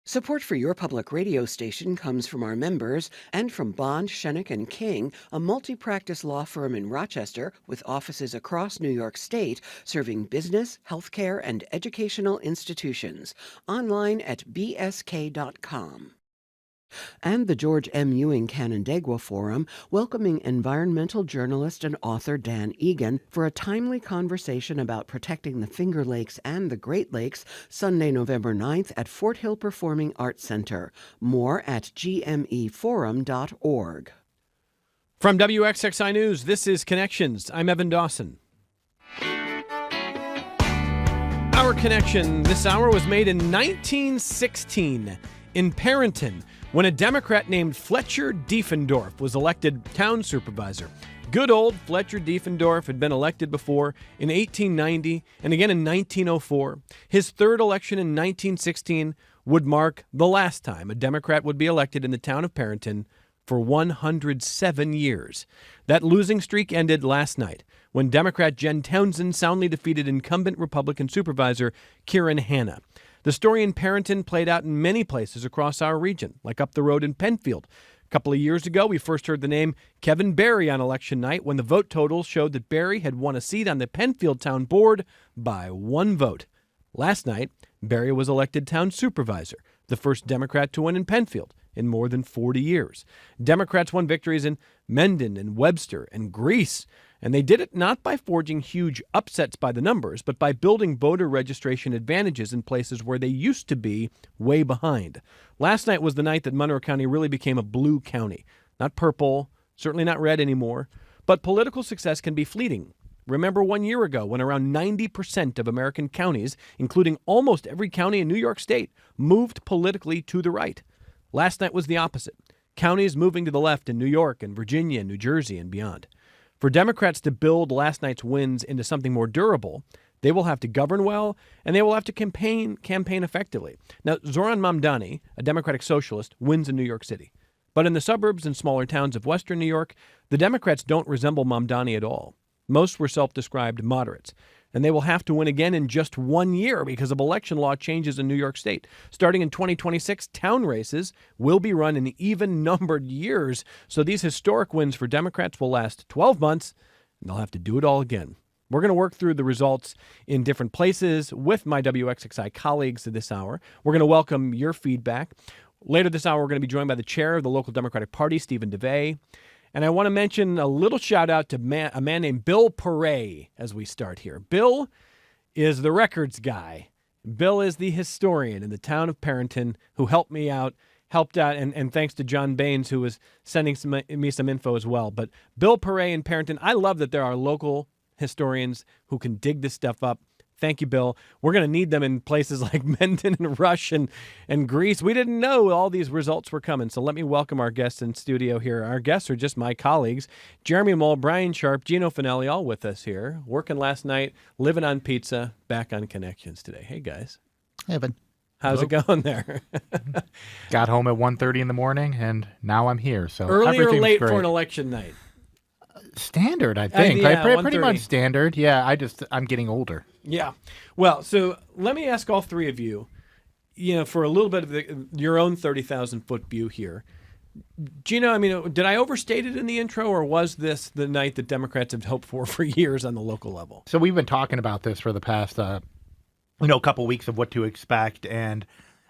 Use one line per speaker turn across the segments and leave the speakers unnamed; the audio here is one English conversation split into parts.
Support for your public radio station comes from our members and from Bond, Schoeneck and King, a multi-practice law firm in Rochester with offices across New York State serving business, healthcare, and educational institutions. Online at bsk.com. And the George M. Ewing Canandaigua Forum, welcoming environmental journalist and author Dan Egan for a timely conversation about protecting the Finger Lakes and the Great Lakes, Sunday, November 9th at Fort Hill Performing Arts Center. More at gmeforum.org.
From WXXI News, this is Connections. I'm Evan Dawson. Our connection this hour was made in 1916 in Perinton, when a Democrat named Fletcher Diefendorf was elected town supervisor. Good old Fletcher Diefendorf had been elected before in 1890 and again in 1904. His third election in 1916 would mark the last time a Democrat would be elected in the town of Perinton for 107 years. That losing streak ended last night when Democrat Jen Townsend soundly defeated incumbent Republican supervisor Kieran Hanna. The story in Perinton played out in many places across our region, like up the road in Penfield. A couple of years ago, we first heard the name Kevin Barry on election night when the vote totals showed that Barry had won a seat on the Penfield Town Board by one vote. Last night, Barry was elected town supervisor, the first Democrat to win in Penfield in more than 40 years. Democrats won victories in Mendon and Webster and Greece, and they did it not by forging huge upsets by the numbers, but by building voter registration advantages in places where they used to be way behind. Last night was the night that Monroe County really became a blue county. Not purple, certainly not red anymore, but political success can be fleeting. Remember 1 year ago when around 90% of American counties, including almost every county in New York State, moved politically to the right. Last night was the opposite. Counties moving to the left in New York and Virginia and New Jersey and beyond. For Democrats to build last night's wins into something more durable, they will have to govern well, and they will have to campaign effectively. Now, Zoran Mamdani, a Democratic socialist, wins in New York City. But in the suburbs and smaller towns of western New York, the Democrats don't resemble Mamdani at all. Most were self-described moderates, and they will have to win again in just 1 year because of election law changes in New York State. Starting in 2026, town races will be run in even-numbered years, so these historic wins for Democrats will last 12 months, and they'll have to do it all again. We're going to work through the results in different places with my WXXI colleagues this hour. We're going to welcome your feedback. Later this hour, we're going to be joined by the chair of the local Democratic Party, Stephen DeVay. And I want to mention a little shout out to a man named Bill Perret as we start here. Bill is the records guy. Bill is the historian in the town of Perinton who helped out, and thanks to John Baines, who was sending me some info as well. But Bill Perret in Perinton, I love that there are local historians who can dig this stuff up. Thank you, Bill. We're going to need them in places like Mendon and Rush and Greece. We didn't know all these results were coming, so let me welcome our guests in studio here. Our guests are just my colleagues, Jeremy Moule, Brian Sharp, Gino Fanelli, all with us here, working last night, living on pizza, back on Connections today. Hey, guys.
Hey, Evan.
How's it going there?
Got home at 1:30 in the morning, and now I'm here. So
early or late
great.
For an election night?
Standard, I think.
Yeah,
pretty much standard. Yeah, I'm getting older.
Yeah. Well, so let me ask all three of you, for a little bit of your own 30,000-foot view here. Gino, did I overstate it in the intro, or was this the night that Democrats have hoped for years on the local level?
So we've been talking about this for the past, couple weeks of what to expect, and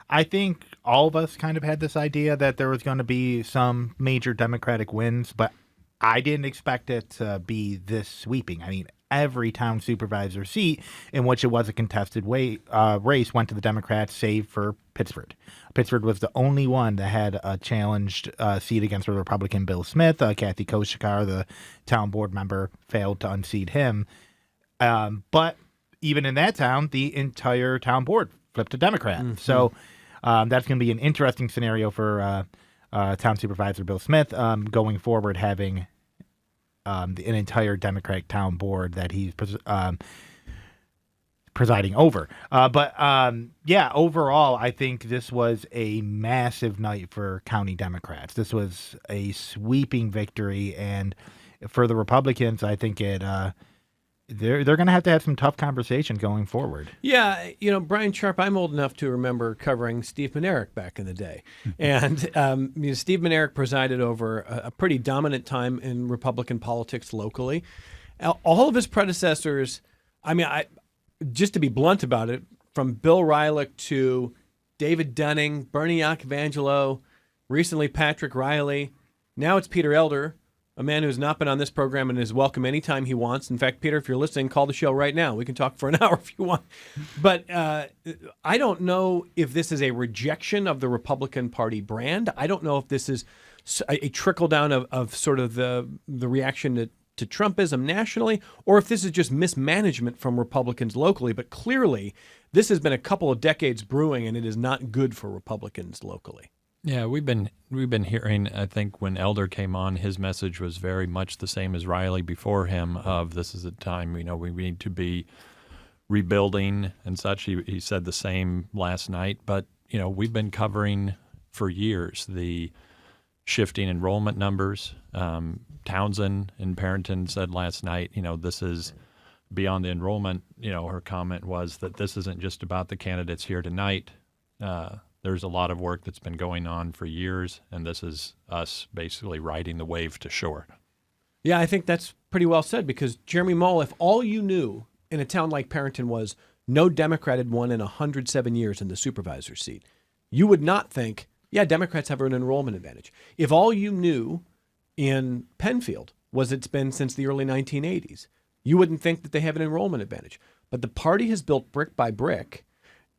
I think all of us kind of had this idea that there was going to be some major Democratic wins, but I didn't expect it to be this sweeping. Every town supervisor seat in which it was a contested race went to the Democrats, save for Pittsford. Pittsford was the only one that had a challenged seat against a Republican, Bill Smith. Kathy Koshikar, the town board member, failed to unseat him. But even in that town, the entire town board flipped to Democrat. Mm-hmm. So that's going to be an interesting scenario for town supervisor Bill Smith going forward, having an entire Democratic town board that he's presiding over. But overall, I think this was a massive night for county Democrats. This was a sweeping victory, and for the Republicans, I think it they're going to have some tough conversations going forward.
Yeah, Brian Sharp, I'm old enough to remember covering Steve Minerick back in the day. And Steve Minerick presided over a pretty dominant time in Republican politics locally. All of his predecessors, just to be blunt about it, from Bill Rylick to David Dunning, Bernie Iacovangelo, recently Patrick Riley, now it's Peter Elder, a man who's not been on this program and is welcome anytime he wants. In fact, Peter, if you're listening, call the show right now. We can talk for an hour if you want. But I don't know if this is a rejection of the Republican Party brand. I don't know if this is a trickle down of sort of the reaction to Trumpism nationally, or if this is just mismanagement from Republicans locally. But clearly, this has been a couple of decades brewing, and it is not good for Republicans locally.
Yeah, we've been hearing, I think when Elder came on, his message was very much the same as Riley before him of this is a time, we need to be rebuilding and such. He said the same last night. But, we've been covering for years the shifting enrollment numbers. Townsend in Perinton said last night, this is beyond the enrollment. Her comment was that this isn't just about the candidates here tonight. There's a lot of work that's been going on for years, and this is us basically riding the wave to shore.
Yeah, I think that's pretty well said, because Jeremy Moule, if all you knew in a town like Perinton was no Democrat had won in 107 years in the supervisor seat, you would not think, yeah, Democrats have an enrollment advantage. If all you knew in Penfield was it's been since the early 1980s, you wouldn't think that they have an enrollment advantage. But the party has built brick by brick,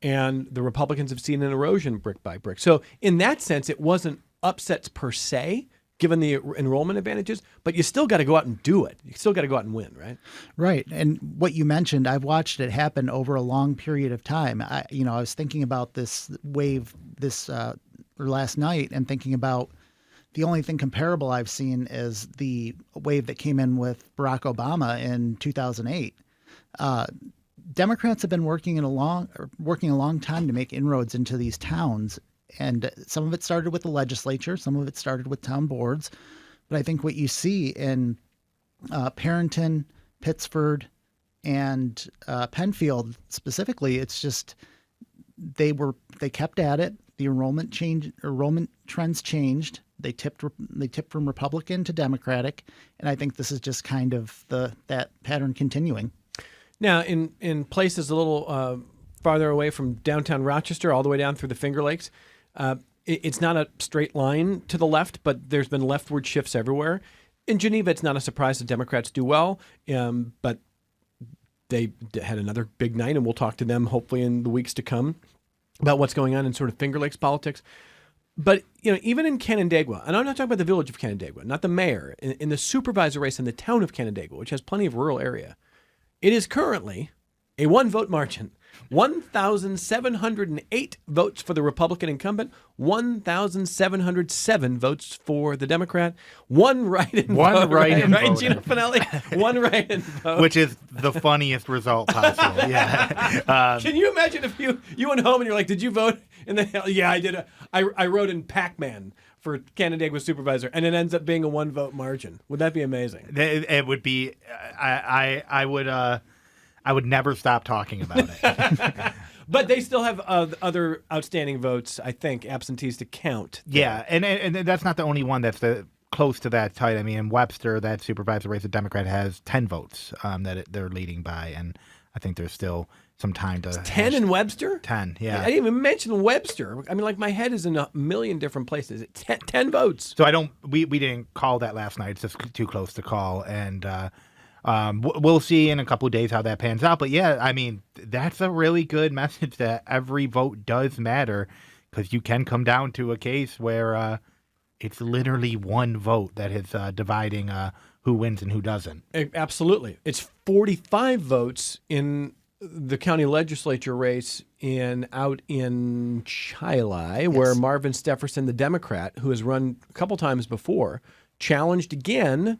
and the Republicans have seen an erosion brick by brick. So in that sense, it wasn't upsets per se, given the enrollment advantages, but you still got to go out and do it. You still got to go out and win, right?
Right. And what you mentioned, I've watched it happen over a long period of time. I was thinking about this wave last night and thinking about the only thing comparable I've seen is the wave that came in with Barack Obama in 2008. Democrats have been working a long time to make inroads into these towns, and some of it started with the legislature, some of it started with town boards. But I think what you see in Perinton, Pittsford, and Penfield specifically, it's just they kept at it. The enrollment trends changed. They tipped from Republican to Democratic, and I think this is just kind of that pattern continuing.
Now, in places a little farther away from downtown Rochester, all the way down through the Finger Lakes, it's not a straight line to the left, but there's been leftward shifts everywhere. In Geneva, it's not a surprise that Democrats do well, but they had another big night, and we'll talk to them hopefully in the weeks to come about what's going on in sort of Finger Lakes politics. But, even in Canandaigua, and I'm not talking about the village of Canandaigua, not the mayor, in the supervisor race in the town of Canandaigua, which has plenty of rural area, it is currently a one-vote margin. 1,708 votes for the Republican incumbent, 1,707 votes for the Democrat, one write-in vote. Right, Gino Fanelli? One write-in vote.
Which is the funniest result possible. Yeah.
Can you imagine if you went home and you're like, did you vote? And then, yeah, I did. I wrote in Pac-Man for Canandaigua supervisor, and it ends up being a one-vote margin. Would that be amazing?
It would be. I would never stop talking about it.
But they still have other outstanding votes, I think, absentees to count.
Yeah, and that's not the only one that's close to that tight. I mean, in Webster, that supervisor race, the Democrat has 10 votes that they're leading by, and I think there's still some time to...
10 in Webster?
10, yeah.
I didn't even mention Webster. I mean, like, my head is in a million different places. 10 votes.
So we didn't call that last night. It's just too close to call, and... we'll see in a couple of days how that pans out. But yeah, I mean, that's a really good message that every vote does matter, because you can come down to a case where it's literally one vote that is dividing who wins and who doesn't.
Absolutely. It's 45 votes in the county legislature race out in Chili, yes, where Marvin Stefferson, the Democrat, who has run a couple times before, challenged again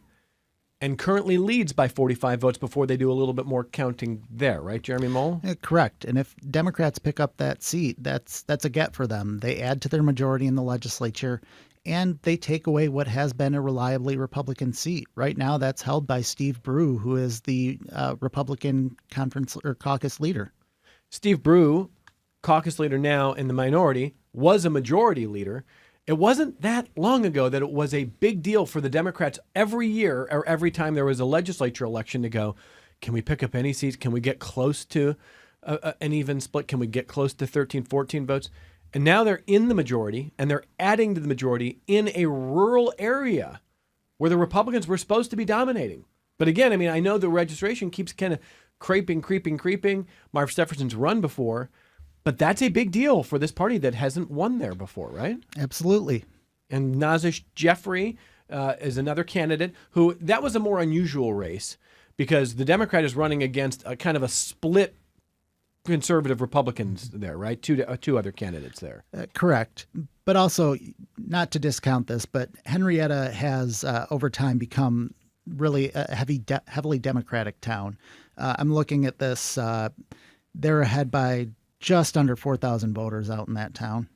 and currently leads by 45 votes before they do a little bit more counting there, right, Jeremy Moule?
Correct. And if Democrats pick up that seat, that's a get for them. They add to their majority in the legislature, and they take away what has been a reliably Republican seat. Right now, that's held by Steve Brew, who is the Republican conference or caucus leader.
Steve Brew, caucus leader now in the minority, was a majority leader. It wasn't that long ago that it was a big deal for the Democrats every year or every time there was a legislature election to go, can we pick up any seats? Can we get close to an even split? Can we get close to 13, 14 votes? And now they're in the majority, and they're adding to the majority in a rural area where the Republicans were supposed to be dominating. But again, I mean, I know the registration keeps kind of creeping. Marv Stepherson's run before. But that's a big deal for this party that hasn't won there before, right?
Absolutely.
And Nazish Jeffrey is another candidate who, that was a more unusual race because the Democrat is running against a kind of a split conservative Republicans there, right? Two other candidates there.
Correct. But also, not to discount this, but Henrietta has over time become really a heavily Democratic town. I'm looking at this. They're ahead by just under 4,000 voters out in that town.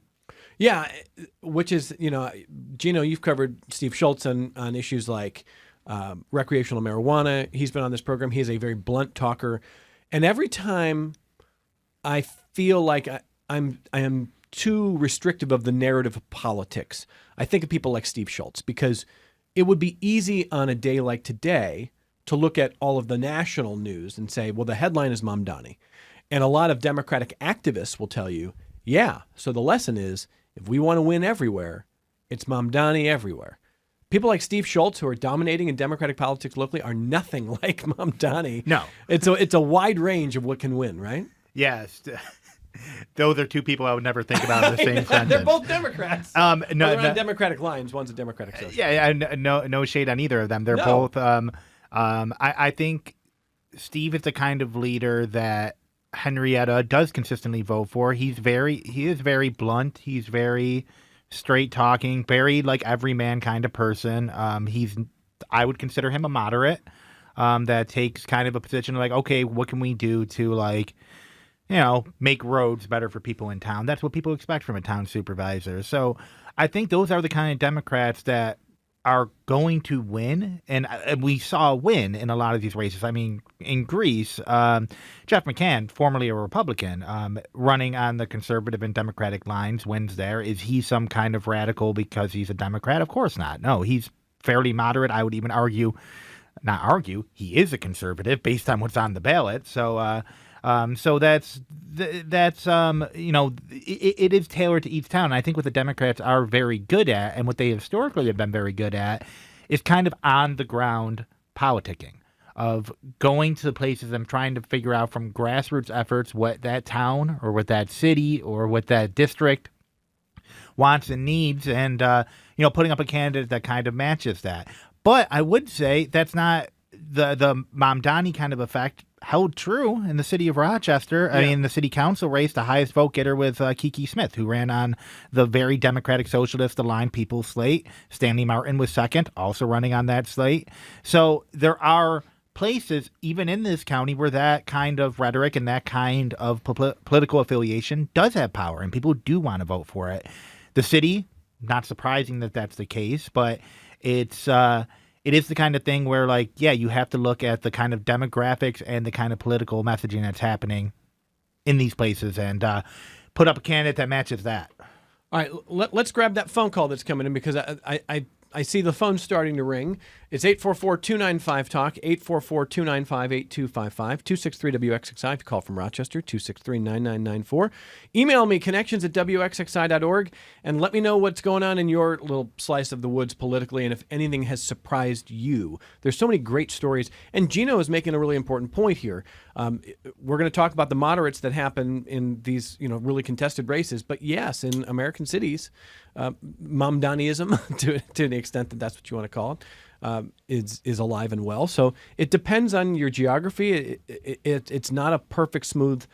Yeah, which is, Gino, you've covered Steve Schultz on issues like recreational marijuana. He's been on this program. He is a very blunt talker. And every time I feel like I am too restrictive of the narrative of politics, I think of people like Steve Schultz, because it would be easy on a day like today to look at all of the national news and say, well, the headline is Mamdani. And a lot of Democratic activists will tell you, yeah, so the lesson is, if we want to win everywhere, it's Mamdani everywhere. People like Steve Schultz, who are dominating in Democratic politics locally, are nothing like Mamdani.
No.
It's a wide range of what can win, right?
Yes. Those are two people I would never think about in the same sentence.
They're both Democrats. They're on Democratic lines. One's a Democratic socialist.
Yeah, no shade on either of them. They're both. I think Steve is the kind of leader that Henrietta does consistently vote for. He is very blunt. He's very straight talking, very like everyman kind of person. I would consider him a moderate that takes kind of a position like, okay, what can we do to make roads better for people in town? That's what people expect from a town supervisor. So I think those are the kind of Democrats that are going to win, and we saw a win in a lot of these races. I mean, in Greece, Jeff McCann, formerly a Republican, running on the conservative and Democratic lines, wins there. Is he some kind of radical because he's a Democrat? Of course not. No, he's fairly moderate. I would even he is a conservative based on what's on the ballot. So it is tailored to each town. And I think what the Democrats are very good at, and what they historically have been very good at, is kind of on the ground politicking, of going to the places and trying to figure out from grassroots efforts what that town or what that city or what that district wants and needs, and putting up a candidate that kind of matches that. But I would say that's not the Mamdani kind of effect held true in the city of Rochester. Yeah. I mean, the city council race, the highest vote getter was Kiki Smith, who ran on the very Democratic Socialist aligned People's slate. Stanley Martin was second, also running on that slate. So there are places, even in this county, where that kind of rhetoric and that kind of political affiliation does have power, and people do want to vote for it. The city, not surprising that that's the case, but it is the kind of thing where, you have to look at the kind of demographics and the kind of political messaging that's happening in these places and put up a candidate that matches that.
All right, let's grab that phone call that's coming in, because I see the phone starting to ring. It's 844-295-TALK, 844-295-8255, 263-WXXI if you call from Rochester, 263-9994. Email me, connections@WXXI.org, and let me know what's going on in your little slice of the woods politically, and if anything has surprised you. There's so many great stories, and Gino is making a really important point here. We're going to talk about the moderates that happen in these really contested races, but yes, in American cities, Mamdaniism, to the extent that that's what you want to call it, is alive and well. So it depends on your geography. It's not a perfect, smooth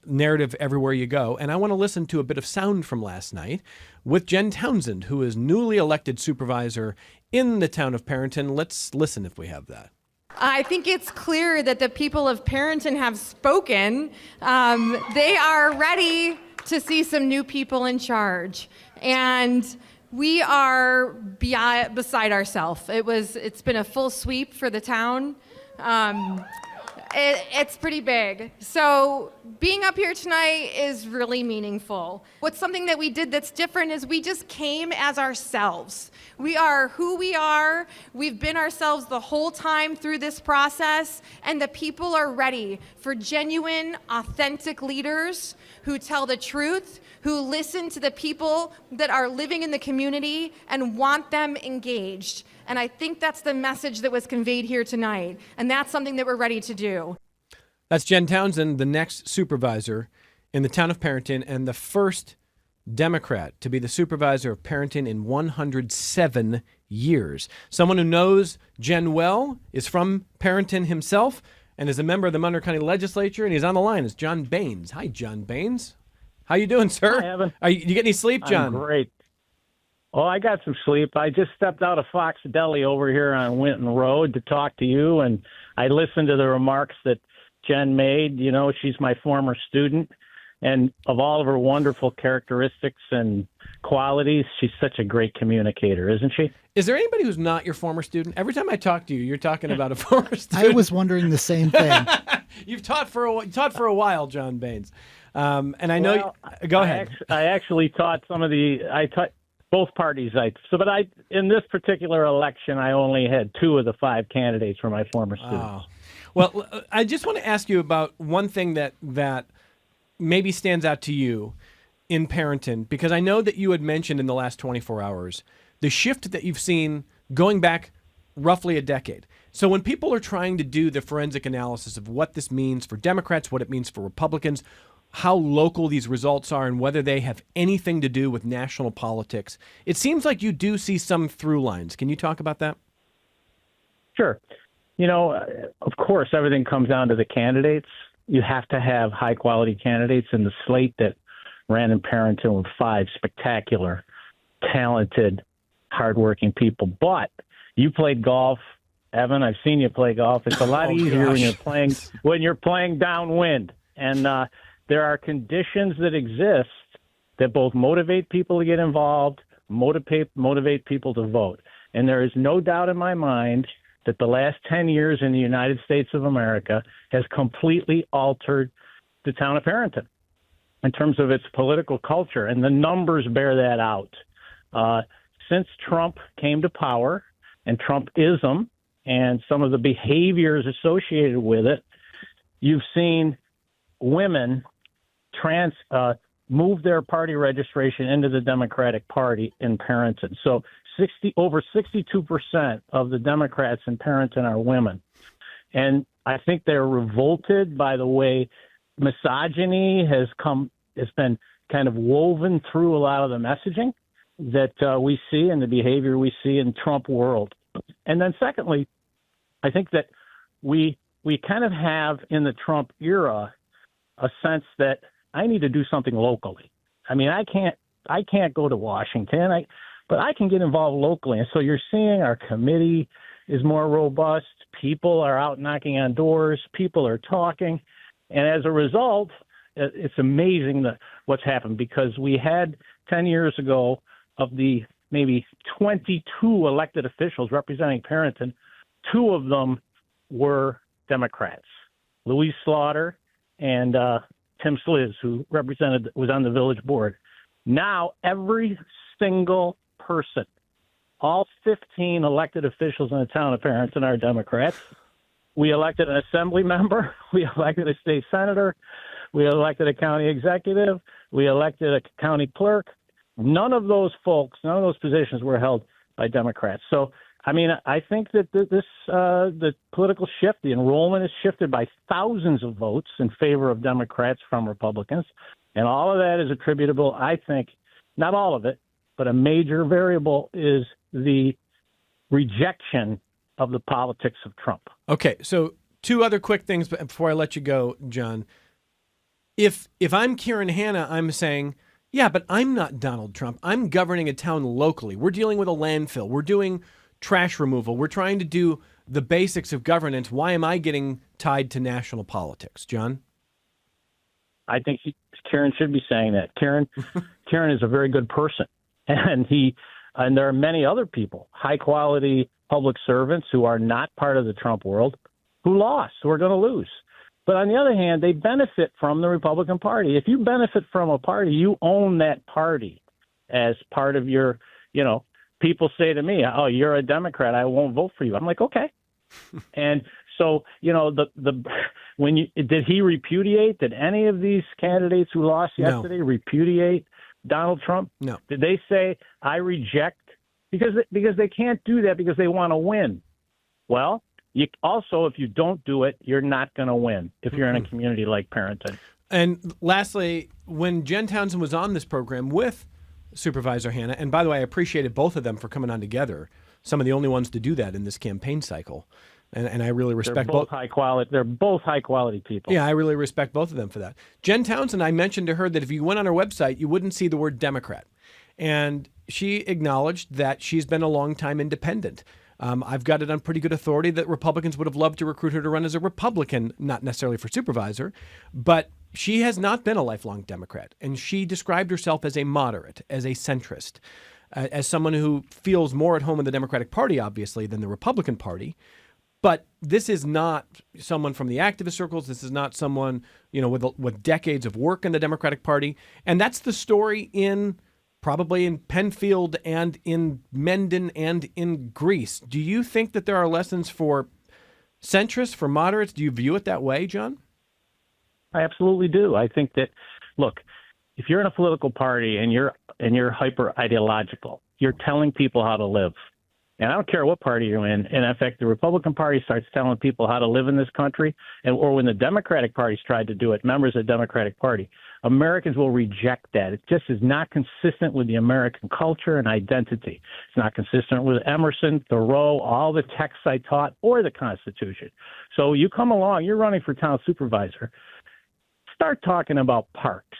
narrative everywhere you go. And I want to listen to a bit of sound from last night with Jen Townsend, who is newly elected supervisor in the town of Perinton. Let's listen if we have that.
I think it's clear that the people of Perinton have spoken. They are ready to see some new people in charge. And we are beside ourselves. It's been a full sweep for the town. It's pretty big. So being up here tonight is really meaningful. What's something that we did that's different is we just came as ourselves. We are who we are. We've been ourselves the whole time through this process, and the people are ready for genuine, authentic leaders who tell the truth, who listen to the people that are living in the community and want them engaged. And I think that's the message that was conveyed here tonight. And that's something that we're ready to do.
That's Jen Townsend, the next supervisor in the town of Perinton, and the first Democrat to be the supervisor of Perinton in 107 years. Someone who knows Jen well, is from Perinton himself, and is a member of the Monroe County Legislature, and he's on the line. It's John Baines. Hi, John Baines. How you doing, sir?
Hi, Evan.
You get any sleep, John?
I'm great. Oh, I got some sleep. I just stepped out of Fox Deli over here on Winton Road to talk to you, and I listened to the remarks that Jen made. You know, she's my former student, and of all of her wonderful characteristics and qualities, she's such a great communicator, isn't she?
Is there anybody who's not your former student? Every time I talk to you, you're talking about a former student.
I was wondering the same thing.
You've taught for a while, John Baines. And I know. Go ahead.
I actually taught I taught both parties. In this particular election, I only had 2 of the 5 candidates for my former students.
Oh. Well, I just want to ask you about one thing that maybe stands out to you in Perinton, because I know that you had mentioned in the last 24 hours the shift that you've seen going back roughly a decade. So when people are trying to do the forensic analysis of what this means for Democrats, what it means for Republicans, how local these results are, and whether they have anything to do with national politics, it seems like you do see some through lines. Can you talk about that?
Sure. You know, of course, everything comes down to the candidates. You have to have high-quality candidates, and the slate that ran in Perinton with 5 spectacular, talented, hardworking people. But you played golf, Evan. I've seen you play golf. It's a lot easier when you're playing downwind, and there are conditions that exist that both motivate people to get involved, motivate people to vote. And there is no doubt in my mind that the last 10 years in the United States of America has completely altered the town of Perinton in terms of its political culture, and the numbers bear that out. Since Trump came to power, and Trumpism and some of the behaviors associated with it, you've seen women move their party registration into the Democratic Party in Perinton. So over 62% of the Democrats in Perinton are women. And I think they're revolted by the way misogyny has been kind of woven through a lot of the messaging that we see and the behavior we see in Trump world. And then secondly, I think that we kind of have in the Trump era a sense that I need to do something locally. I mean, I can't go to Washington, but I can get involved locally. And so you're seeing our committee is more robust. People are out knocking on doors. People are talking. And as a result, it's amazing what's happened, because we had 10 years ago of the maybe 22 elected officials representing Perinton, 2 of them were Democrats, Louise Slaughter and Tim Sliz, who was on the village board. Now every single person, all 15 elected officials in the town of Perinton are Democrats. We elected an assembly member. We elected a state senator. We elected a county executive. We elected a county clerk. None of those positions were held by Democrats. So, I mean, I think that the political shift, the enrollment is shifted by thousands of votes in favor of Democrats from Republicans. And all of that is attributable, I think, not all of it, but a major variable is the rejection of the politics of Trump.
Okay, so 2 other quick things before I let you go, John. If I'm Karen Hanna, I'm saying, yeah, but I'm not Donald Trump. I'm governing a town locally. We're dealing with a landfill. We're doing trash removal. We're trying to do the basics of governance. Why am I getting tied to national politics, John?
I think Karen should be saying that. Karen is a very good person, and there are many other people, high quality public servants who are not part of the Trump world, who are going to lose. But on the other hand, they benefit from the Republican Party. If you benefit from a party, you own that party as part of your, people say to me, "Oh, you're a Democrat, I won't vote for you." I'm like, okay. And so, did he repudiate? Did any of these candidates who lost yesterday repudiate Donald Trump?
No.
Did they say, I reject? Because they can't do that because they want to win. Well, if you don't do it, you're not going to win if you're in a community like Perinton.
And lastly, when Jen Townsend was on this program with Supervisor Hanna, and by the way, I appreciated both of them for coming on together, some of the only ones to do that in this campaign cycle. And I really respect
both high quality. They're both high quality people.
Yeah, I really respect both of them for that. Jen Townsend, I mentioned to her that if you went on her website, you wouldn't see the word Democrat. And she acknowledged that she's been a long-time independent. I've got it on pretty good authority that Republicans would have loved to recruit her to run as a Republican, not necessarily for supervisor, but she has not been a lifelong Democrat. And she described herself as a moderate, as a centrist, as someone who feels more at home in the Democratic Party, obviously, than the Republican Party. But this is not someone from the activist circles. This is not someone, with decades of work in the Democratic Party. And that's the story probably in Penfield and in Mendon and in Greece. Do you think that there are lessons for centrists, for moderates? Do you view it that way, John?
I absolutely do. I think that, look, if you're in a political party and you're hyper ideological, you're telling people how to live. And I don't care what party you're in. And in fact, the Republican Party starts telling people how to live in this country, or when the Democratic Party's tried to do it, members of the Democratic Party, Americans will reject that. It just is not consistent with the American culture and identity. It's not consistent with Emerson, Thoreau, all the texts I taught, or the Constitution. So you come along, you're running for town supervisor. Start talking about parks.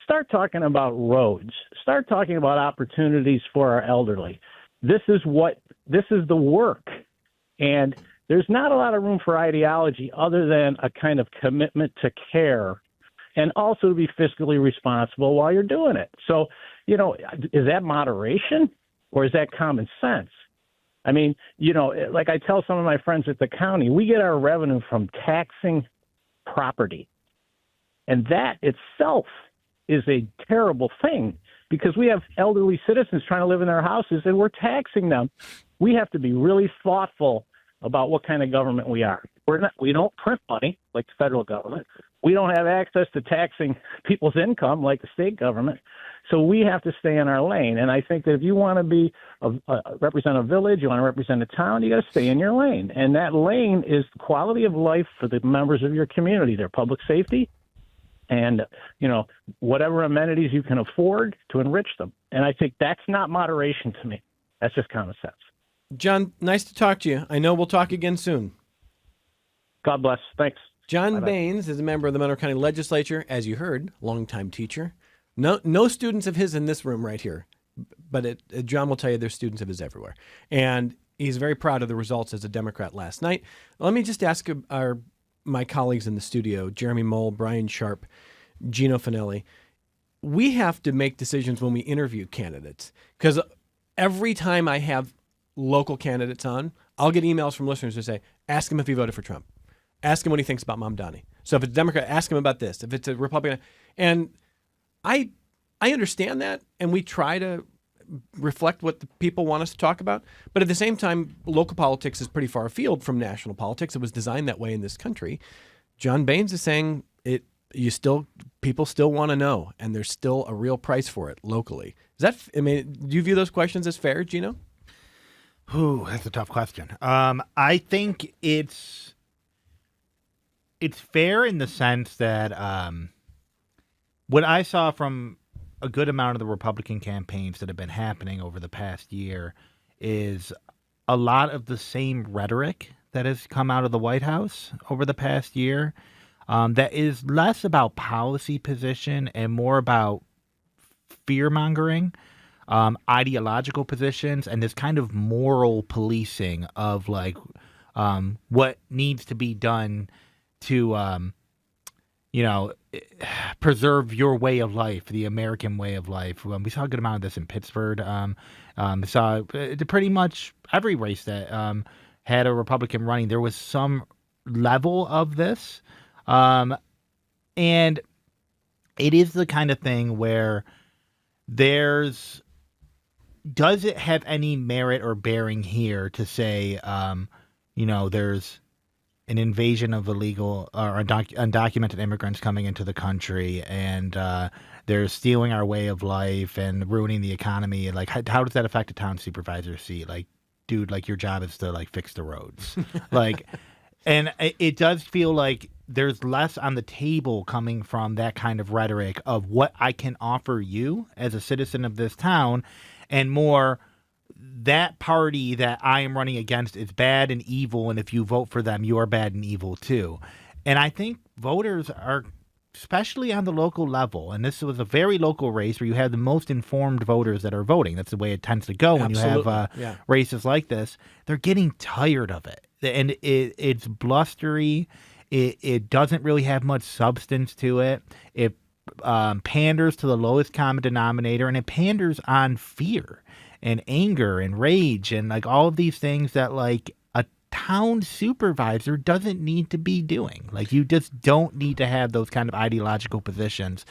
Start talking about roads. Start talking about opportunities for our elderly. This is the work. And there's not a lot of room for ideology other than a kind of commitment to care and also to be fiscally responsible while you're doing it. So, is that moderation or is that common sense? I mean, like I tell some of my friends at the county, we get our revenue from taxing property. And that itself is a terrible thing because we have elderly citizens trying to live in their houses and we're taxing them. We have to be really thoughtful about what kind of government we are. We don't print money like the federal government. We don't have access to taxing people's income like the state government. So we have to stay in our lane. And I think that if you want to represent a village, you want to represent a town, you got to stay in your lane. And that lane is the quality of life for the members of your community, their public safety, and, whatever amenities you can afford to enrich them. And I think that's not moderation to me. That's just common sense.
John, nice to talk to you. I know we'll talk again soon.
God bless. Thanks.
John
Bye-bye.
Baines is a member of the Monroe County Legislature, as you heard, longtime teacher. No students of his in this room right here, but John will tell you there's students of his everywhere. And he's very proud of the results as a Democrat last night. Let me just ask my colleagues in the studio, Jeremy Moule, Brian Sharp, Gino Fanelli, we have to make decisions when we interview candidates because every time I have local candidates on, I'll get emails from listeners who say, ask him if he voted for Trump. Ask him what he thinks about Mom Donnie. So if it's a Democrat, ask him about this. If it's a Republican. And I understand that, and we try to reflect what the people want us to talk about. But at the same time, local politics is pretty far afield from national politics. It was designed that way in this country. John Baines is saying people still want to know, and there's still a real price for it locally. Do you view those questions as fair, Gino?
Ooh, that's a tough question. I think it's fair in the sense that what I saw from a good amount of the Republican campaigns that have been happening over the past year is a lot of the same rhetoric that has come out of the White House over the past year. that is less about policy position and more about fear mongering, ideological positions, and this kind of moral policing of like what needs to be done to preserve your way of life, the American way of life. We saw a good amount of this in Pittsburgh. We saw pretty much every race that had a Republican running. There was some level of this. And it is the kind of thing where does it have any merit or bearing here to say, there's an invasion of illegal or undocumented immigrants coming into the country, and they're stealing our way of life and ruining the economy. Like, how does that affect a town supervisor seat? Like, dude, like your job is to like fix the roads. Like, and it does feel like there's less on the table coming from that kind of rhetoric of what I can offer you as a citizen of this town, and more that party that I am running against is bad and evil, and if you vote for them, you are bad and evil too. And I think voters are, especially on the local level, and this was a very local race where you have the most informed voters that are voting. That's the way it tends to go when you have races like this. They're getting tired of it, and it's blustery. It doesn't really have much substance to it. It panders to the lowest common denominator, and it panders on fear and anger and rage and like all of these things that like a town supervisor doesn't need to be doing. Like, you just don't need to have those kind of ideological positions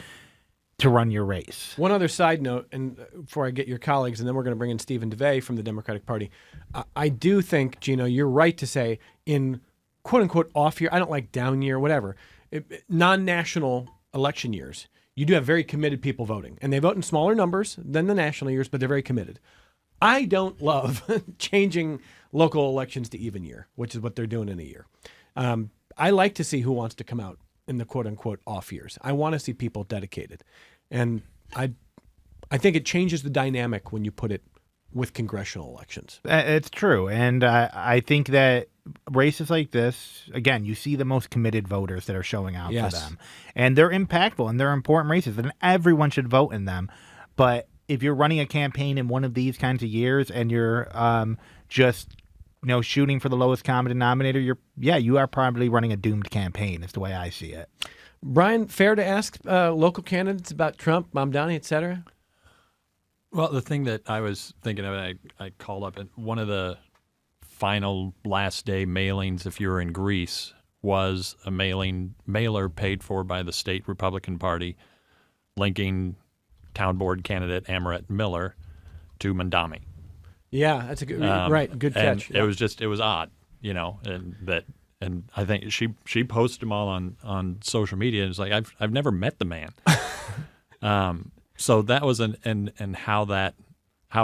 to run your race.
One other side note, and before I get your colleagues, and then we're going to bring in Stephen DeVay from the Democratic Party. I do think, Gino, you're right to say in quote unquote off year, I don't like down year, whatever, non-national election years, you do have very committed people voting, and they vote in smaller numbers than the national years, but they're very committed. I don't love changing local elections to even year, which is what they're doing in a year. I like to see who wants to come out in the quote unquote off years. I want to see people dedicated. And I think it changes the dynamic when you put it with congressional elections.
It's true. And I think that races like this, again, you see the most committed voters that are showing out for them. And they're impactful and they're important races, and everyone should vote in them. But if you're running a campaign in one of these kinds of years and you're just shooting for the lowest common denominator, you are probably running a doomed campaign, is the way I see it.
Brian, fair to ask local candidates about Trump, Mamdani, et cetera?
Well, the thing that I was thinking of, I called up, and one of the final last day mailings, if you were in Greece, was a mailer paid for by the state Republican Party linking town board candidate Amaret Miller to Mamdani.
Yeah, that's a good right. Good catch.
It was odd, and I think she posted them all on social media, and it's like I've never met the man. So that was and how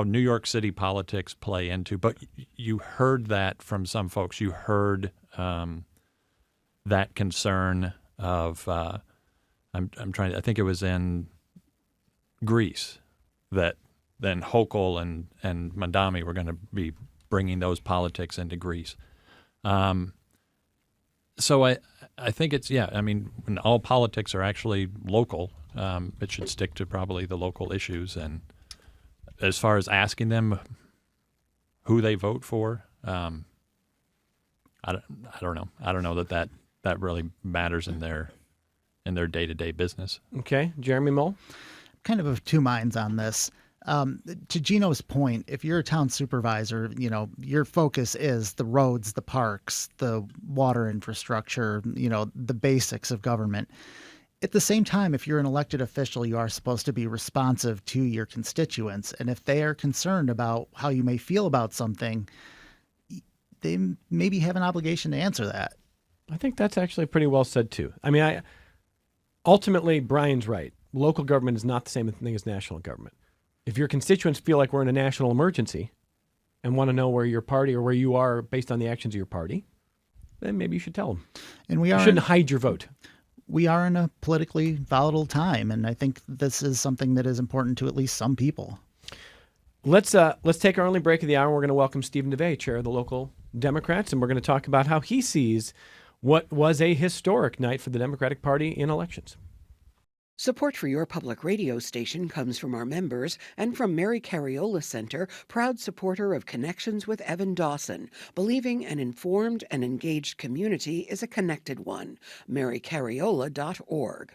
New York City politics play into. But you heard that from some folks. You heard that concern of I'm trying. I think it was in Greece that then Hochul and Mamdani were going to be bringing those politics into Greece. So I think it's, I mean, when all politics are actually local, it should stick to probably the local issues. And as far as asking them who they vote for, I don't know. I don't know that really matters in their day-to-day business.
Okay. Jeremy Moule?
Kind of two minds on this. To Gino's point, if you're a town supervisor, your focus is the roads, the parks, the water infrastructure, the basics of government. At the same time, if you're an elected official, you are supposed to be responsive to your constituents. And if they are concerned about how you may feel about something, they maybe have an obligation to answer that.
I think that's actually pretty well said, too. I mean, ultimately, Brian's right. Local government is not the same thing as national government. If your constituents feel like we're in a national emergency and want to know where your party or where you are based on the actions of your party, then maybe you should tell them. And you shouldn't hide your vote.
We are in a politically volatile time, and I think this is something that is important to at least some people.
Let's take our only break of the hour. We're going to welcome Stephen DeVay, chair of the local Democrats, and we're going to talk about how he sees what was a historic night for the Democratic Party in elections.
Support for your public radio station comes from our members and from Mary Cariola Center, proud supporter of Connections with Evan Dawson, believing an informed and engaged community is a connected one. marycariola.org.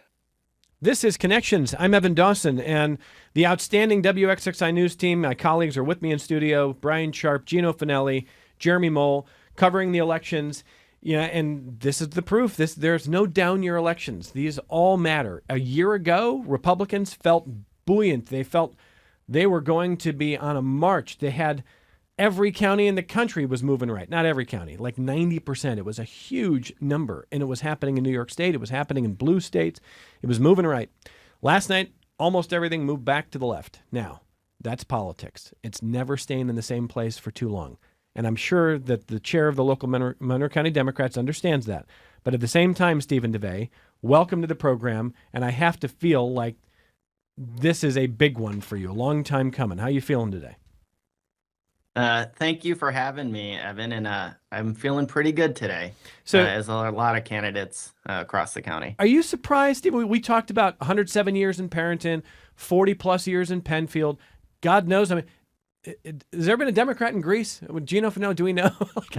This is Connections. I'm Evan Dawson, and the outstanding WXXI News team, my colleagues are with me in studio, Brian Sharp, Gino Fanelli, Jeremy Moule, covering the elections. Yeah, and this is the proof. There's no down-year elections. These all matter. A year ago, Republicans felt buoyant. They felt they were going to be on a march. They had every county in the country was moving right. Not every county, like 90%. It was a huge number, and it was happening in New York State. It was happening in blue states. It was moving right. Last night, almost everything moved back to the left. Now, that's politics. It's never staying in the same place for too long. And I'm sure that the chair of the local Monroe County Democrats understands that. But at the same time, Stephen DeVay, welcome to the program. And I have to feel like this is a big one for you, a long time coming. How are you feeling today?
Thank you for having me, Evan. And I'm feeling pretty good today,
So,
as a lot of candidates across the county.
are you surprised, Stephen? We talked about 107 years in Perinton, 40 plus years in Penfield. God knows, I mean, has there been a Democrat in Greece? With Gino Fanelli, do we know?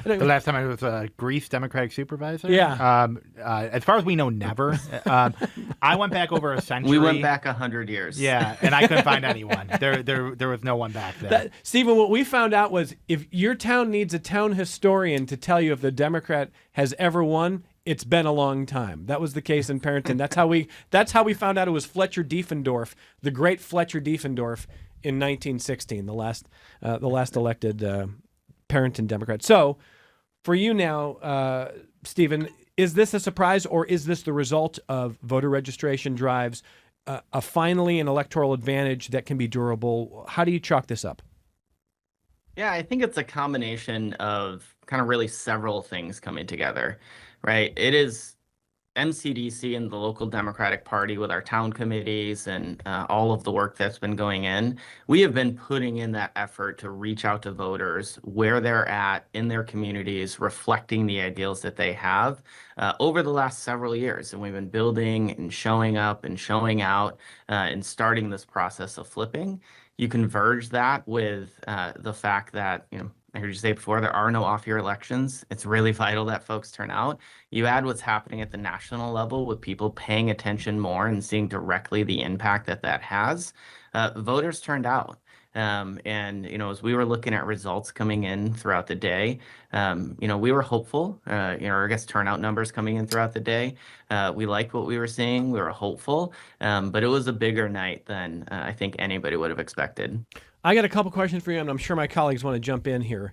The last time I was a Greece Democratic supervisor?
Yeah.
As far as we know, never. I went back over a century.
We went back 100 years.
Yeah, and I couldn't find anyone. There was no one back then.
Stephen, what we found out was if your town needs a town historian to tell you if the Democrat has ever won, it's been a long time. That was the case in Perinton. That's how we found out it was Fletcher Diefendorf, the great Fletcher Diefendorf, in 1916, the last elected Perinton Democrat. So, for you now, Stephen, is this a surprise, or is this the result of voter registration drives, a finally an electoral advantage that can be durable? How do you chalk this up?
Yeah, I think it's a combination of kind of really several things coming together, right? It is MCDC and the local Democratic Party with our town committees and all of the work that's been going in. We have been putting in that effort to reach out to voters where they're at in their communities, reflecting the ideals that they have over the last several years. And we've been building and showing up and showing out and starting this process of flipping. You converge that with the fact that, I heard you say before, there are no off-year elections. It's really vital that folks turn out. You add what's happening at the national level with people paying attention more and seeing directly the impact that has. Voters turned out. And, as we were looking at results coming in throughout the day, we were hopeful, I guess turnout numbers coming in throughout the day. We liked what we were seeing. We were hopeful, but it was a bigger night than I think anybody would have expected.
I got a couple questions for you, and I'm sure my colleagues want to jump in here.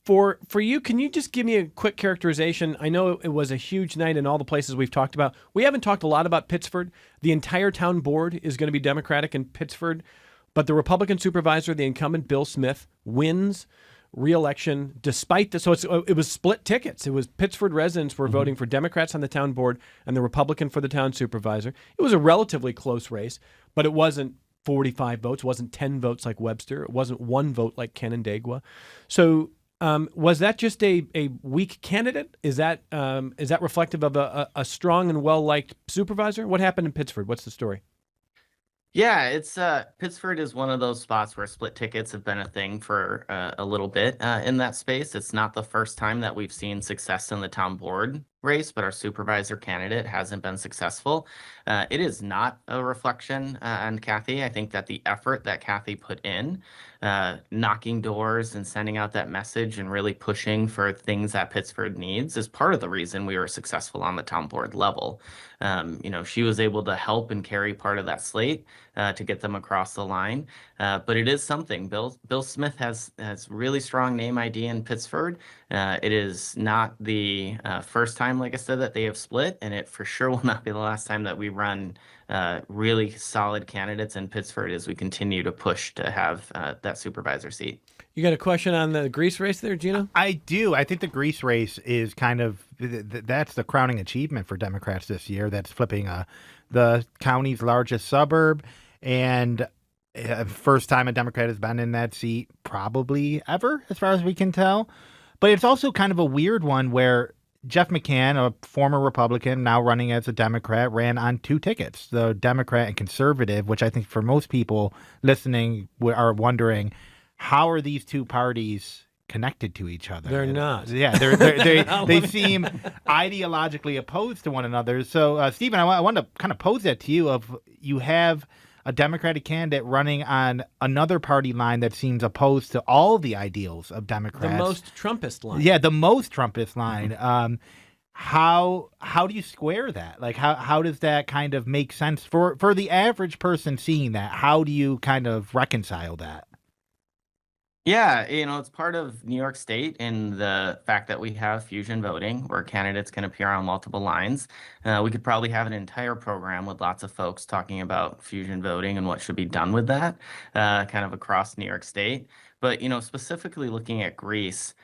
For you, can you just give me a quick characterization? I know it was a huge night in all the places we've talked about. We haven't talked a lot about Pittsford. The entire town board is going to be Democratic in Pittsford, but the Republican supervisor, the incumbent Bill Smith, wins re-election despite the. So it was split tickets. It was Pittsford residents were voting for Democrats on the town board and the Republican for the town supervisor. It was a relatively close race, but it wasn't 45 votes, wasn't 10 votes like Webster. It wasn't 1 vote like Canandaigua. So was that just a weak candidate? Is that reflective of a strong and well-liked supervisor? What happened in Pittsford? What's the story?
Yeah, it's Pittsford is one of those spots where split tickets have been a thing for a little bit in that space. It's not the first time that we've seen success in the town board race, but our supervisor candidate hasn't been successful. It is not a reflection on Kathy. I think that the effort that Kathy put in, knocking doors and sending out that message and really pushing for things that Pittsford needs is part of the reason we were successful on the town board level. She was able to help and carry part of that slate to get them across the line. But it is something. Bill Smith has really strong name ID in Pittsford. It is not the first time, like I said, that they have split, and it for sure will not be the last time that we run really solid candidates in Pittsford as we continue to push to have that supervisor seat.
You got a question on the Greece race there, Gino?
I do. I think the Greece race is kind of that's the crowning achievement for Democrats this year. That's flipping the county's largest suburb, and first time a Democrat has been in that seat probably ever, as far as we can tell. But it's also kind of a weird one where Jeff McCann, a former Republican, now running as a Democrat, ran on 2 tickets, the Democrat and conservative, which I think for most people listening are wondering, how are these two parties connected to each other?
They're not.
Yeah, they seem ideologically opposed to one another. So, Stephen, I want to kind of pose that to you. You have a Democratic candidate running on another party line that seems opposed to all the ideals of Democrats.
The most Trumpist line.
Yeah, the most Trumpist line. How do you square that? Like, how does that kind of make sense for the average person seeing that? How do you kind of reconcile that?
Yeah, it's part of New York State in the fact that we have fusion voting where candidates can appear on multiple lines. We could probably have an entire program with lots of folks talking about fusion voting and what should be done with that, kind of across New York State. But, specifically looking at Greece,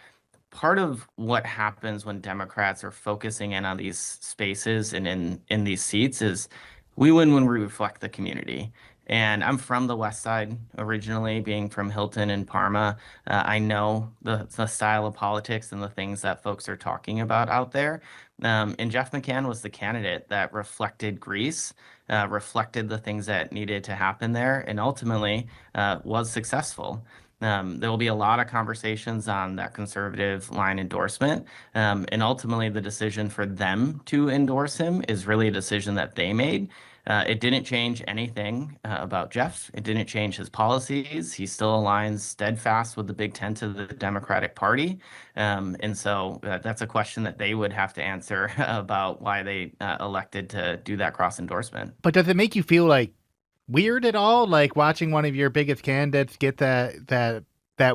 part of what happens when Democrats are focusing in on these spaces and in these seats is we win when we reflect the community. And I'm from the West Side originally, being from Hilton and Parma. I know the style of politics and the things that folks are talking about out there. And Jeff McCann was the candidate that reflected Greece, reflected the things that needed to happen there, and ultimately was successful. There will be a lot of conversations on that conservative line endorsement. And ultimately, the decision for them to endorse him is really a decision that they made. It didn't change anything about Jeff. It didn't change his policies. He still aligns steadfast with the Big Tent of the Democratic Party. And so that's a question that they would have to answer about why they elected to do that cross endorsement.
But does it make you feel like weird at all, like watching one of your biggest candidates get that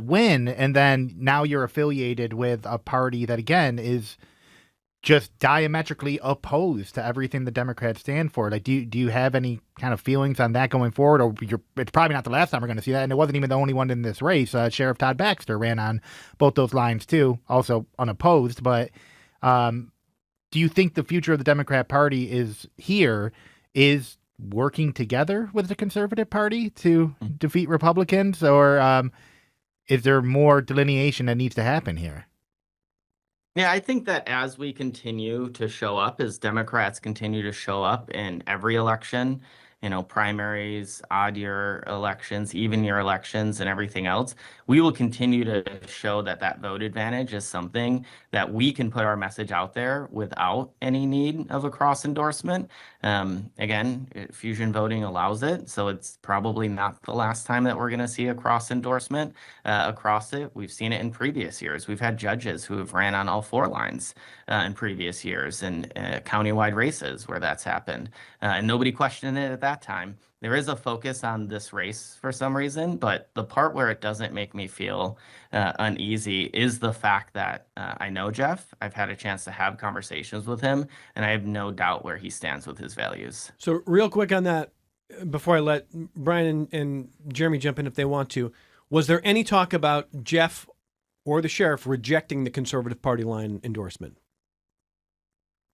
win, and then now you're affiliated with a party that again is just diametrically opposed to everything the Democrats stand for? Like, do you have any kind of feelings on that going forward? Or it's probably not the last time we're going to see that, and it wasn't even the only one in this race. Sheriff Todd Baxter ran on both those lines too, also unopposed. But do you think the future of the Democrat Party is working together with the Conservative Party to defeat Republicans, or is there more delineation that needs to happen here?
Yeah, I think that as we continue to show up, as Democrats continue to show up in every election, primaries, odd year elections, even year elections, and everything else, we will continue to show that vote advantage is something that we can put our message out there without any need of a cross endorsement. Again, fusion voting allows it, so it's probably not the last time that we're going to see a cross endorsement across it. We've seen it in previous years. We've had judges who have ran on all 4 lines in previous years and countywide races where that's happened, and nobody questioned it at that time. There is a focus on this race for some reason, but the part where it doesn't make me feel uneasy is the fact that I know Jeff. I've had a chance to have conversations with him, and I have no doubt where he stands with his values.
So real quick on that, before I let Brian and Jeremy jump in if they want to, was there any talk about Jeff or the sheriff rejecting the Conservative Party line endorsement?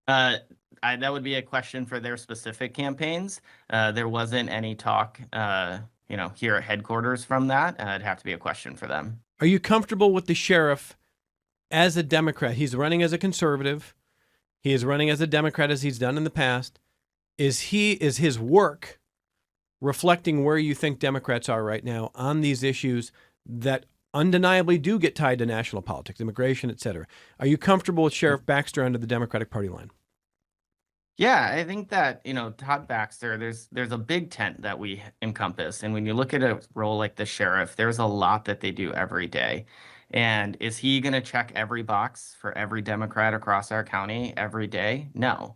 That would be a question for their specific campaigns. There wasn't any talk, here at headquarters from that. It'd have to be a question for them.
Are you comfortable with the sheriff as a Democrat? He's running as a conservative. He is running as a Democrat as he's done in the past. Is his work reflecting where you think Democrats are right now on these issues that undeniably do get tied to national politics, immigration, et cetera? Are you comfortable with Sheriff Baxter under the Democratic Party line?
Yeah, I think that, Todd Baxter, there's a big tent that we encompass. And when you look at a role like the sheriff, there's a lot that they do every day. And is he going to check every box for every Democrat across our county every day? No.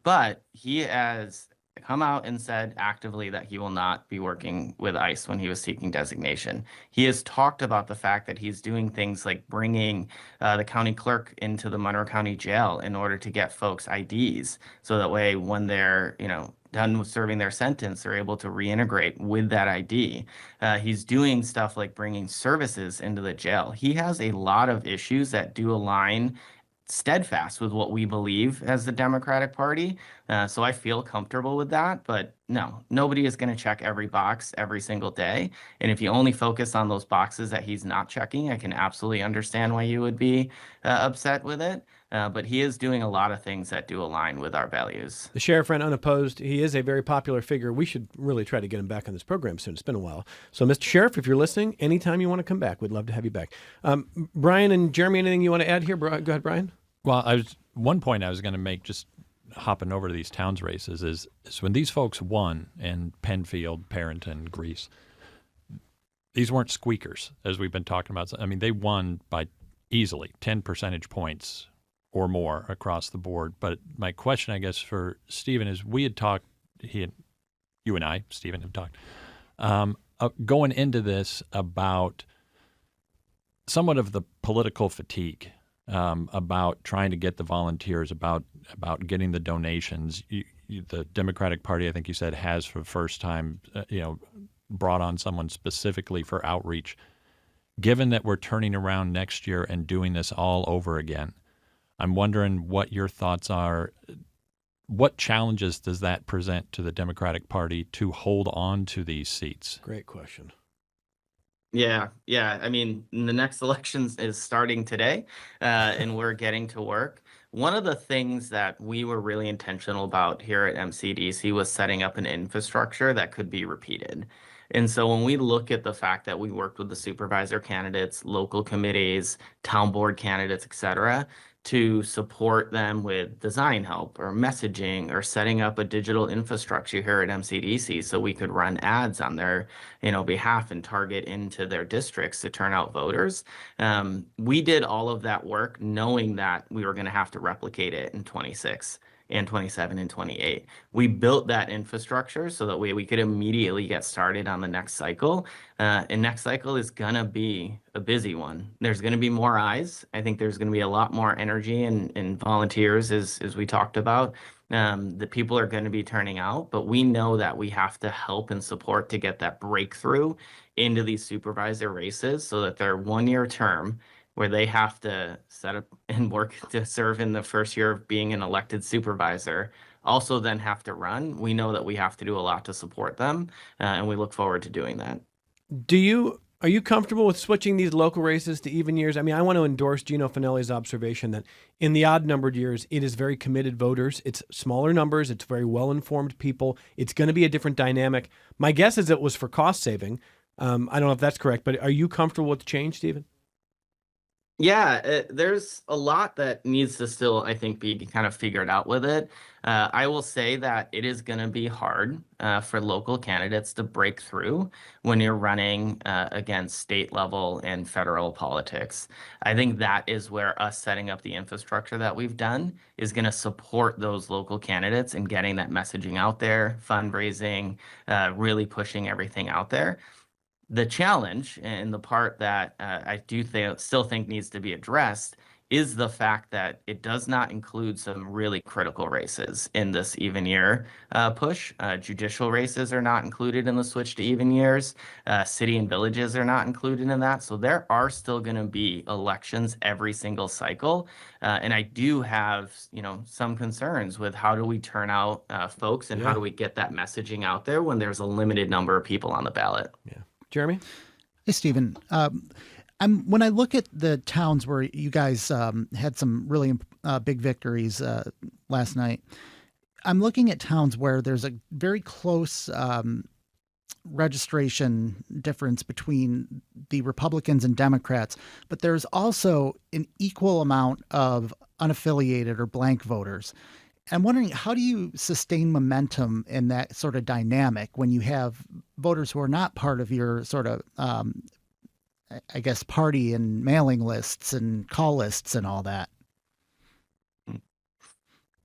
But he has come out and said actively that he will not be working with ICE when he was seeking designation. He has talked about the fact that he's doing things like bringing the county clerk into the Monroe County jail in order to get folks IDs. So that way, when they're, done with serving their sentence, they're able to reintegrate with that ID. He's doing stuff like bringing services into the jail. He has a lot of issues that do align steadfast with what we believe as the Democratic Party. So I feel comfortable with that. But no, nobody is going to check every box every single day. And if you only focus on those boxes that he's not checking, I can absolutely understand why you would be upset with it. But he is doing a lot of things that do align with our values.
The sheriff ran unopposed. He is a very popular figure. We should really try to get him back on this program soon. It's been a while. So, Mr. Sheriff, if you're listening, anytime you want to come back, we'd love to have you back. Brian and Jeremy, anything you want to add here? Go ahead, Brian.
Well, one point I was going to make, just hopping over to these towns races, is when these folks won in Penfield, Perinton, Greece, these weren't squeakers, as we've been talking about. I mean, they won by easily 10 percentage points or more across the board. But my question, I guess, for Stephen is, we had talked, you and I, Stephen, have talked, going into this about somewhat of the political fatigue, about trying to get the volunteers, about getting the donations. The Democratic Party, I think you said, has for the first time, brought on someone specifically for outreach. Given that we're turning around next year and doing this all over again, I'm wondering what your thoughts are. What challenges does that present to the Democratic Party to hold on to these seats?
Great question.
Yeah. I mean, the next election is starting today, and we're getting to work. One of the things that we were really intentional about here at MCDC was setting up an infrastructure that could be repeated. And so when we look at the fact that we worked with the supervisor candidates, local committees, town board candidates, et cetera, to support them with design help or messaging or setting up a digital infrastructure here at MCDC so we could run ads on their behalf and target into their districts to turn out voters. We did all of that work knowing that we were going to have to replicate it in 26 and 27 and 28. We built that infrastructure so that we could immediately get started on the next cycle. And next cycle is going to be a busy one. There's going to be more eyes. I think there's going to be a lot more energy and volunteers, as we talked about. The people are going to be turning out, but we know that we have to help and support to get that breakthrough into these supervisor races so that they're 1-year term, where they have to set up and work to serve in the first year of being an elected supervisor, also then have to run. We know that we have to do a lot to support them, and we look forward to doing that.
Are you comfortable with switching these local races to even years? I mean, I want to endorse Gino Fanelli's observation that in the odd-numbered years, it is very committed voters. It's smaller numbers. It's very well-informed people. It's going to be a different dynamic. My guess is it was for cost saving. I don't know if that's correct, but are you comfortable with the change, Stephen?
Yeah, there's a lot that needs to still, I think, be kind of figured out with it. I will say that it is going to be hard for local candidates to break through when you're running against state level and federal politics. I think that is where us setting up the infrastructure that we've done is going to support those local candidates and getting that messaging out there, fundraising, really pushing everything out there. The challenge and the part that I do still think needs to be addressed is the fact that it does not include some really critical races in this even year push. Judicial races are not included in the switch to even years. City and villages are not included in that. So there are still going to be elections every single cycle. And I do have, some concerns with how do we turn out folks and how do we get that messaging out there when there's a limited number of people on the ballot.
Yeah. Jeremy?
Hey, Stephen. When I look at the towns where you guys had some really big victories last night, I'm looking at towns where there's a very close registration difference between the Republicans and Democrats, but there's also an equal amount of unaffiliated or blank voters. I'm wondering, how do you sustain momentum in that sort of dynamic when you have voters who are not part of your sort of, party and mailing lists and call lists and all that?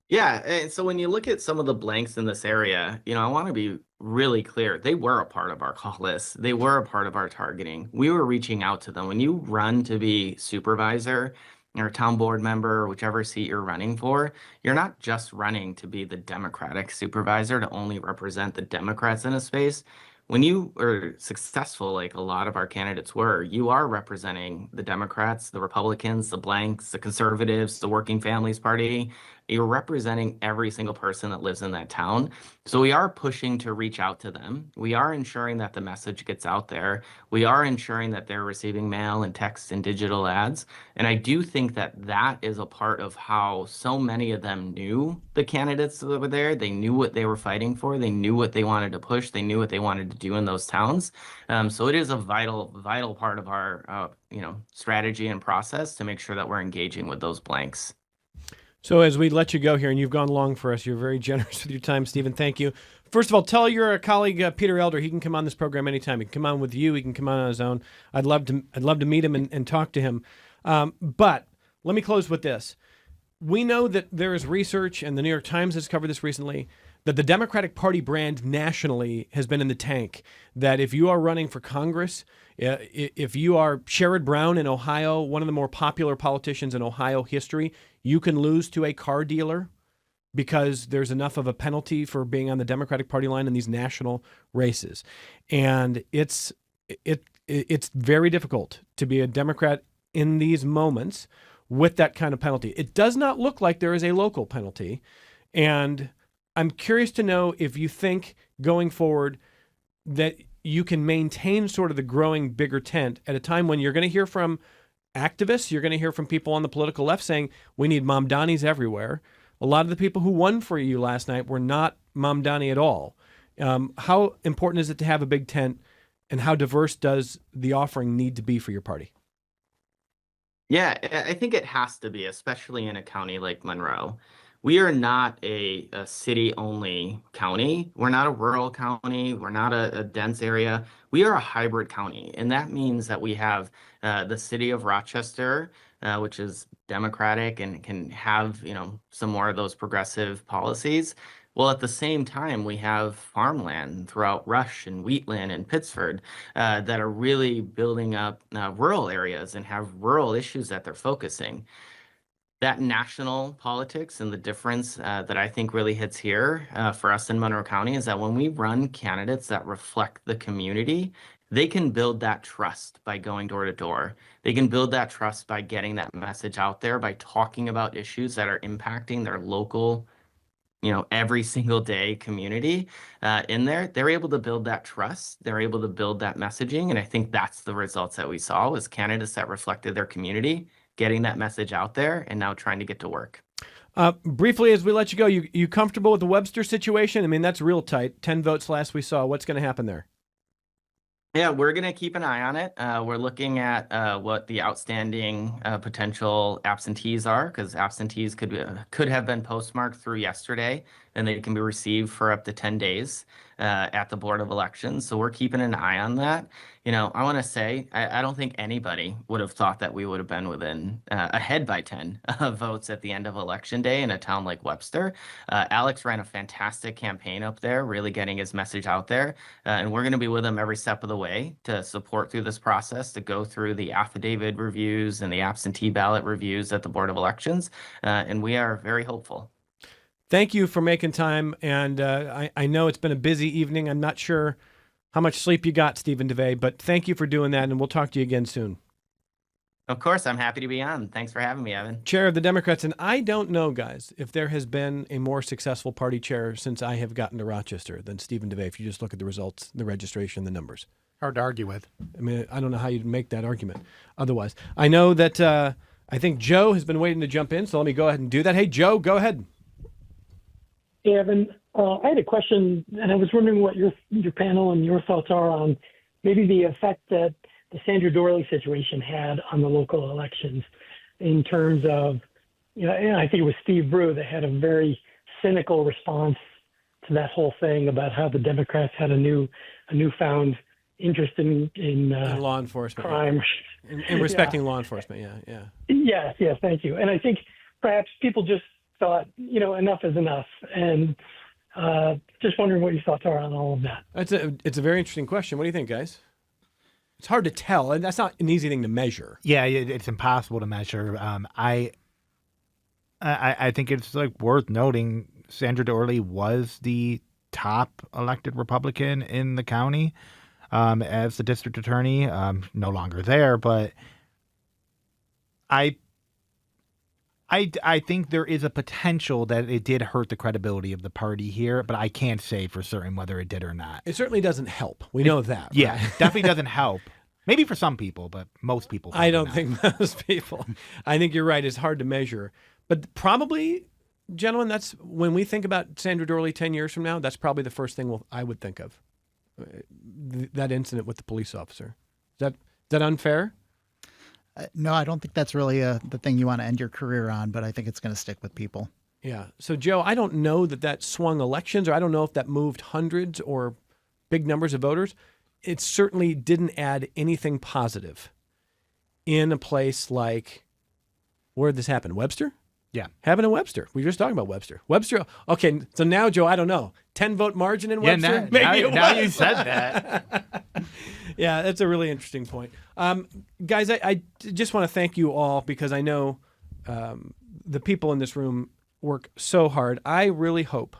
Yeah, and so when you look at some of the blanks in this area, I want to be really clear. They were a part of our call list. They were a part of our targeting. We were reaching out to them. When you run to be supervisor, or town board member, or whichever seat you're running for, you're not just running to be the Democratic supervisor to only represent the Democrats in a space. When you are successful, like a lot of our candidates were, you are representing the Democrats, the Republicans, the blanks, the conservatives, the Working Families Party, You're representing every single person that lives in that town. So we are pushing to reach out to them. We are ensuring that the message gets out there. We are ensuring that they're receiving mail and text and digital ads. And I do think that that is a part of how so many of them knew the candidates that were there. They knew what they were fighting for. They knew what they wanted to push. They knew what they wanted to do in those towns. So it is a vital part of our strategy and process to make sure that we're engaging with those blanks.
So as we let you go here, and you've gone long for us, you're very generous with your time, Stephen. Thank you. First of all, tell your colleague Peter Elder he can come on this program anytime. He can come on with you. He can come on his own. I'd love to meet him and talk to him. But let me close with this. We know that there is research, and the New York Times has covered this recently, that the Democratic Party brand nationally has been in the tank. That if you are running for Congress, if you are Sherrod Brown in Ohio, one of the more popular politicians in Ohio history, you can lose to a car dealer because there's enough of a penalty for being on the Democratic Party line in these national races. And it's very difficult to be a Democrat in these moments with that kind of penalty. It does not look like there is a local penalty. And I'm curious to know if you think going forward that you can maintain sort of the growing bigger tent at a time when you're going to hear from activists, you're going to hear from people on the political left saying we need Mamdanis everywhere. A lot of the people who won for you last night were not Mamdani at all. How important is it to have a big tent, and how diverse does the offering need to be for your party?
Yeah, I think it has to be, especially in a county like Monroe. We are not a city-only county. We're not a rural county. We're not a dense area. We are a hybrid county, and that means that we have the city of Rochester, which is Democratic and can have some more of those progressive policies. Well, at the same time, we have farmland throughout Rush and Wheatland and Pittsford that are really building up rural areas and have rural issues that they're focusing. That national politics and the difference that I think really hits here for us in Monroe County is that when we run candidates that reflect the community, they can build that trust by going door to door. They can build that trust by getting that message out there, by talking about issues that are impacting their local, every single day community in there. They're able to build that trust. They're able to build that messaging. And I think that's the results that we saw was candidates that reflected their community, getting that message out there, and now trying to get to work.
Briefly, as we let you go, you comfortable with the Webster situation? I mean, that's real tight. 10 votes last we saw. What's going to happen there?
Yeah, we're going to keep an eye on it. We're looking at what the outstanding potential absentees are, because absentees could have been postmarked through yesterday, and they can be received for up to 10 days at the Board of Elections. So we're keeping an eye on that. I want to say, I don't think anybody would have thought that we would have been within ahead by 10 votes at the end of Election Day in a town like Webster. Alex ran a fantastic campaign up there, really getting his message out there. And we're going to be with him every step of the way to support through this process, to go through the affidavit reviews and the absentee ballot reviews at the Board of Elections. And we are very hopeful.
Thank you for making time. And I know it's been a busy evening. I'm not sure how much sleep you got, Stephen DeVay, but thank you for doing that, and we'll talk to you again soon.
Of course, I'm happy to be on. Thanks for having me, Evan.
Chair of the Democrats, and I don't know, guys, if there has been a more successful party chair since I have gotten to Rochester than Stephen DeVay, if you just look at the results, the registration, the numbers.
Hard to argue with.
I mean, I don't know how you'd make that argument otherwise. I know that I think Joe has been waiting to jump in, so let me go ahead and do that. Hey, Joe, go ahead.
Hey, Evan, I had a question, and I was wondering what your panel and your thoughts are on maybe the effect that the Sandra Doorley situation had on the local elections in terms of, and I think it was Steve Brew that had a very cynical response to that whole thing about how the Democrats had a newfound interest in
law enforcement,
crime.
And respecting law enforcement, yeah.
Yes, thank you. And I think perhaps people just thought, enough is enough. And just wondering what your thoughts are on all of that.
It's a very interesting question. What do you think, guys? It's hard to tell, and that's not an easy thing to measure.
Yeah, it's impossible to measure. I think it's worth noting Sandra Doorley was the top elected Republican in the county as the district attorney. No longer there, but I I think there is a potential that it did hurt the credibility of the party here, but I can't say for certain whether it did or not.
It certainly doesn't help. We know that.
Yeah,
right?
definitely doesn't help. Maybe for some people, but most people.
I don't
not.
think most people. I think you're right. It's hard to measure. But probably, gentlemen, that's when we think about Sandra Doorley 10 years from now, that's probably the first thing I would think of. That incident with the police officer. Is that unfair?
No, I don't think that's really the thing you want to end your career on, but I think it's going to stick with people.
Yeah. So, Joe, I don't know that swung elections, or I don't know if that moved hundreds or big numbers of voters. It certainly didn't add anything positive in a place like, where did this happen? Webster?
Yeah.
Happened in Webster. We were just talking about Webster. Webster. Okay. So now, Joe, I don't know. 10-vote margin in Webster?
Maybe now you said that.
Yeah, that's a really interesting point. Guys, I just want to thank you all because I know the people in this room work so hard. I really hope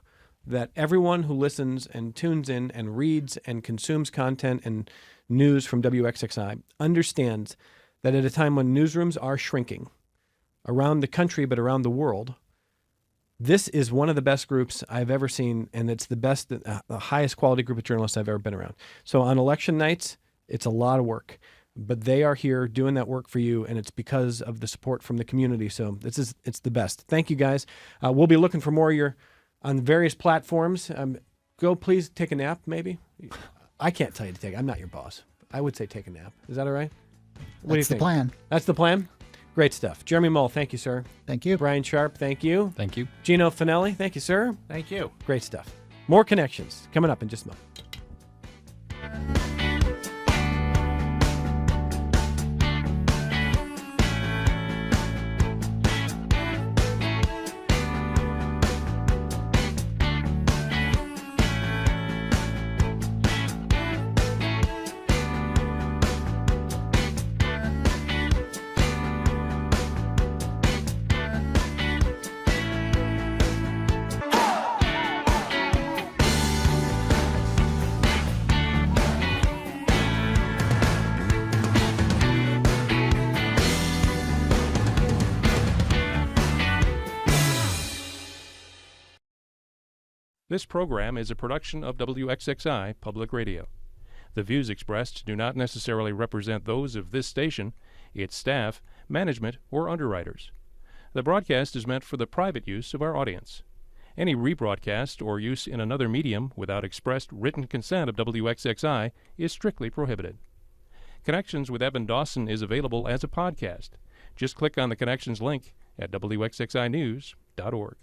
that everyone who listens and tunes in and reads and consumes content and news from WXXI understands that at a time when newsrooms are shrinking around the country but around the world, this is one of the best groups I've ever seen, and it's the best, the highest quality group of journalists I've ever been around. So on election nights, it's a lot of work, but they are here doing that work for you, and it's because of the support from the community. So it's the best. Thank you, guys. We'll be looking for more of your on various platforms. Go please take a nap, maybe. I can't tell you to take. I'm not your boss. I would say take a nap. Is that all right? What do you
That's the
think?
plan.
That's the plan? Great stuff. Jeremy Moule, thank you, sir.
Thank you.
Brian Sharp, thank you.
Thank you.
Gino Fanelli, thank you, sir.
Thank you.
Great stuff. More connections coming up in just a moment.
This program is a production of WXXI Public Radio. The views expressed do not necessarily represent those of this station, its staff, management, or underwriters. The broadcast is meant for the private use of our audience. Any rebroadcast or use in another medium without expressed written consent of WXXI is strictly prohibited. Connections with Evan Dawson is available as a podcast. Just click on the Connections link at WXXInews.org.